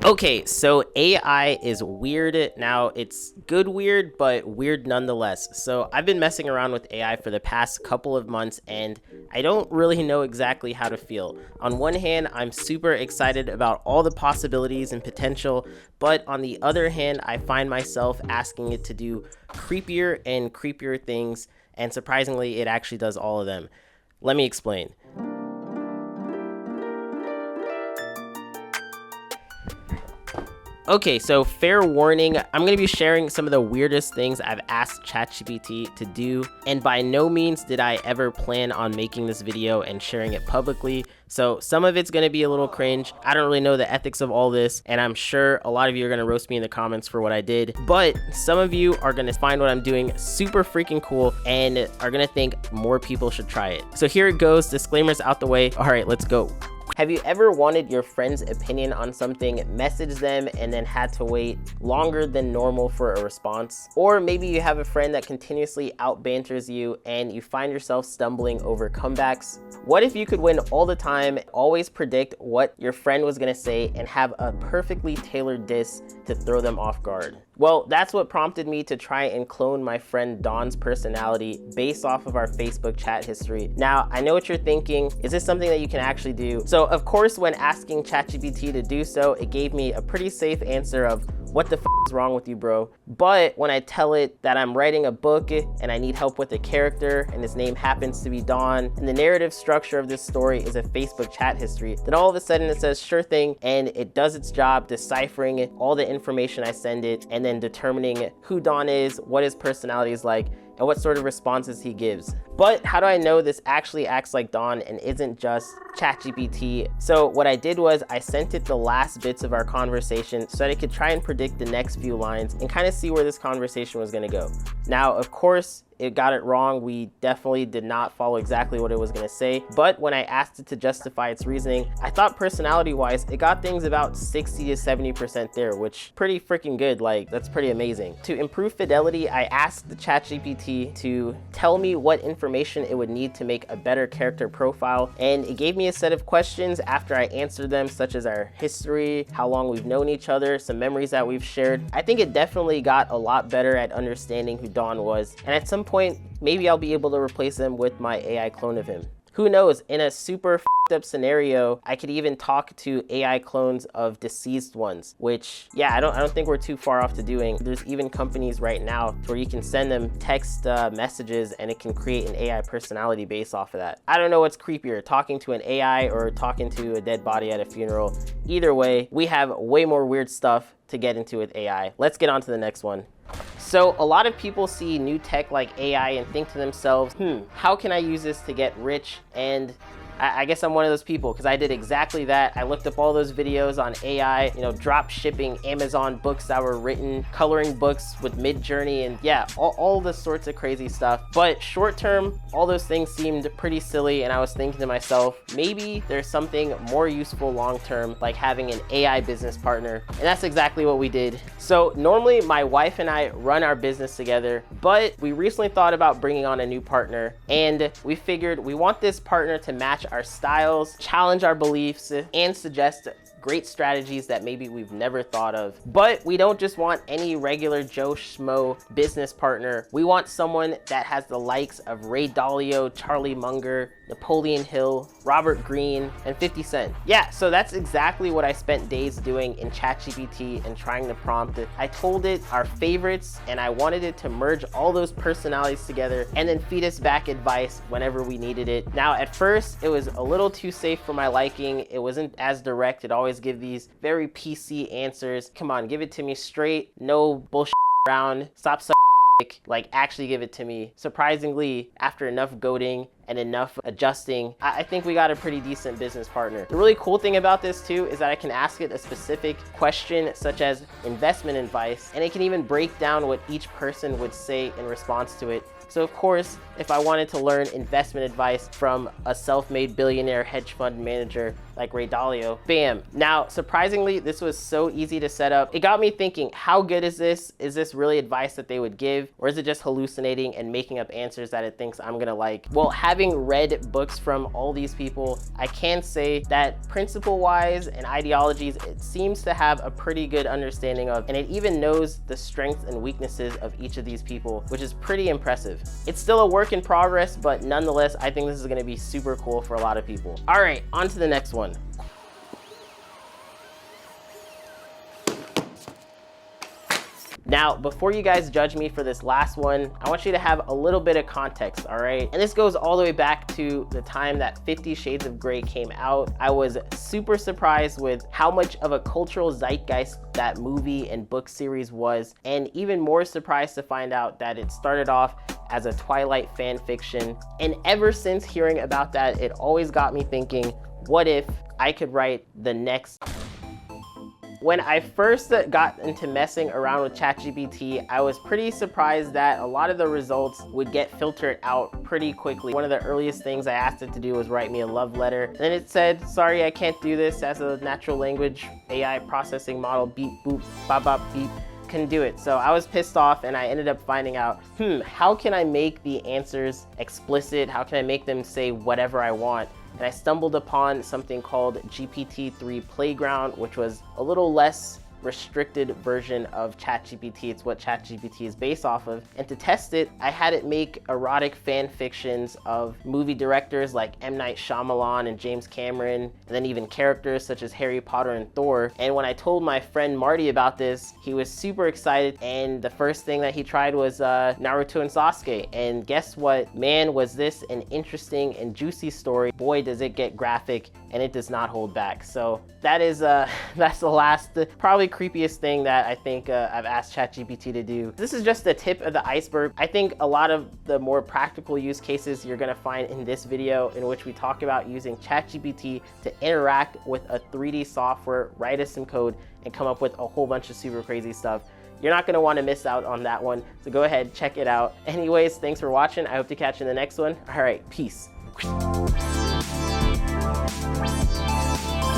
Okay, so AI is weird. Now, it's good weird, but weird nonetheless. So I've been messing around with AI for the past couple of months, and I don't really know exactly how to feel. On one hand, I'm super excited about all the possibilities and potential, but on the other hand, I find myself asking it to do creepier and creepier things, and surprisingly, it actually does all of them. Let me explain. Okay, so fair warning, I'm going to be sharing some of the weirdest things I've asked ChatGPT to do, and by no means did I ever plan on making this video and sharing it publicly, so some of it's going to be a little cringe. I don't really know the ethics of all this, and I'm sure a lot of you are going to roast me in the comments for what I did, but some of you are going to find what I'm doing super freaking cool and are going to think more people should try it. So here it goes, disclaimers out the way. All right, let's go. Have you ever wanted your friend's opinion on something, messaged them, and then had to wait longer than normal for a response? Or maybe you have a friend that continuously outbanters you and you find yourself stumbling over comebacks? What if you could win all the time, always predict what your friend was gonna say, and have a perfectly tailored diss to throw them off guard? Well, that's what prompted me to try and clone my friend Dawn's personality based off of our Facebook chat history. Now, I know what you're thinking. Is this something that you can actually do? So, of course, when asking ChatGPT to do so, it gave me a pretty safe answer of, what the f is wrong with you, bro? But when I tell it that I'm writing a book and I need help with a character and his name happens to be Dawn, and the narrative structure of this story is a Facebook chat history, then all of a sudden it says sure thing, and it does its job deciphering all the information I send it and then determining who Dawn is, what his personality is like, and what sort of responses he gives. But how do I know this actually acts like Dawn and isn't just ChatGPT? So what I did was I sent it the last bits of our conversation so that it could try and predict the next few lines and kind of see where this conversation was gonna go. Now, of course, it got it wrong. We definitely did not follow exactly what it was gonna say. But when I asked it to justify its reasoning, I thought personality-wise, it got things about 60 to 70% there, which pretty freaking good. Like, that's pretty amazing. To improve fidelity, I asked the ChatGPT to tell me what information it would need to make a better character profile. And it gave me a set of questions after I answered them, such as our history, how long we've known each other, some memories that we've shared. I think it definitely got a lot better at understanding who Dawn was. And at some point, maybe I'll be able to replace him with my AI clone of him. Who knows, in a super f***ed up scenario, I could even talk to AI clones of deceased ones, which, yeah, I don't think we're too far off to doing. There's even companies right now where you can send them text messages and it can create an AI personality based off of that. I don't know what's creepier, talking to an AI or talking to a dead body at a funeral. Either way, we have way more weird stuff to get into with AI. Let's get on to the next one. So a lot of people see new tech like AI and think to themselves, how can I use this to get rich? And I guess I'm one of those people because I did exactly that. I looked up all those videos on AI, drop shipping Amazon books that were written, coloring books with Mid-Journey, and yeah, all the sorts of crazy stuff. But short term, all those things seemed pretty silly, and I was thinking to myself, maybe there's something more useful long term, like having an AI business partner. And that's exactly what we did. So normally my wife and I run our business together, but we recently thought about bringing on a new partner, and we figured we want this partner to match our styles, challenge our beliefs, and suggest great strategies that maybe we've never thought of. But we don't just want any regular Joe Schmo business partner. We want someone that has the likes of Ray Dalio, Charlie Munger, Napoleon Hill, Robert Greene, and 50 Cent. Yeah, so that's exactly what I spent days doing in ChatGPT and trying to prompt it. I told it our favorites, and I wanted it to merge all those personalities together and then feed us back advice whenever we needed it. Now, at first, it was a little too safe for my liking. It wasn't as direct. It always give these very PC answers. Come on, give it to me straight. No bullshit around. Stop like actually give it to me. Surprisingly, after enough goading and enough adjusting, I think we got a pretty decent business partner. The really cool thing about this too is that I can ask it a specific question such as investment advice, and it can even break down what each person would say in response to it. So of course, if I wanted to learn investment advice from a self-made billionaire hedge fund manager, like Ray Dalio. Bam. Now, surprisingly, this was so easy to set up. It got me thinking, how good is this? Is this really advice that they would give? Or is it just hallucinating and making up answers that it thinks I'm gonna like? Well, having read books from all these people, I can say that principle-wise and ideologies, it seems to have a pretty good understanding of, and it even knows the strengths and weaknesses of each of these people, which is pretty impressive. It's still a work in progress, but nonetheless, I think this is gonna be super cool for a lot of people. All right, on to the next one. Now, before you guys judge me for this last one, I want you to have a little bit of context, all right? And this goes all the way back to the time that 50 Shades of Grey came out. I was super surprised with how much of a cultural zeitgeist that movie and book series was, and even more surprised to find out that it started off as a Twilight fan fiction. And ever since hearing about that, it always got me thinking, what if I could write the next... When I first got into messing around with ChatGPT, I was pretty surprised that a lot of the results would get filtered out pretty quickly. One of the earliest things I asked it to do was write me a love letter. Then it said, sorry, I can't do this as a natural language AI processing model, beep, boop, bop, bop, beep. Couldn't do it. So I was pissed off, and I ended up finding out, how can I make the answers explicit? How can I make them say whatever I want? And I stumbled upon something called GPT-3 Playground, which was a little less restricted version of ChatGPT. It's what ChatGPT is based off of. And to test it, I had it make erotic fan fictions of movie directors like M. Night Shyamalan and James Cameron, and then even characters such as Harry Potter and Thor. And when I told my friend Marty about this, he was super excited, and the first thing that he tried was Naruto and Sasuke. And guess what? Man, was this an interesting and juicy story. Boy, does it get graphic, and it does not hold back. So that is that's the last, probably creepiest thing that I think I've asked ChatGPT to do. This is just the tip of the iceberg. I think a lot of the more practical use cases you're gonna find in this video, in which we talk about using ChatGPT to interact with a 3D software, write us some code, and come up with a whole bunch of super crazy stuff. You're not gonna wanna miss out on that one, so go ahead, check it out. Anyways, thanks for watching. I hope to catch you in the next one. All right, peace.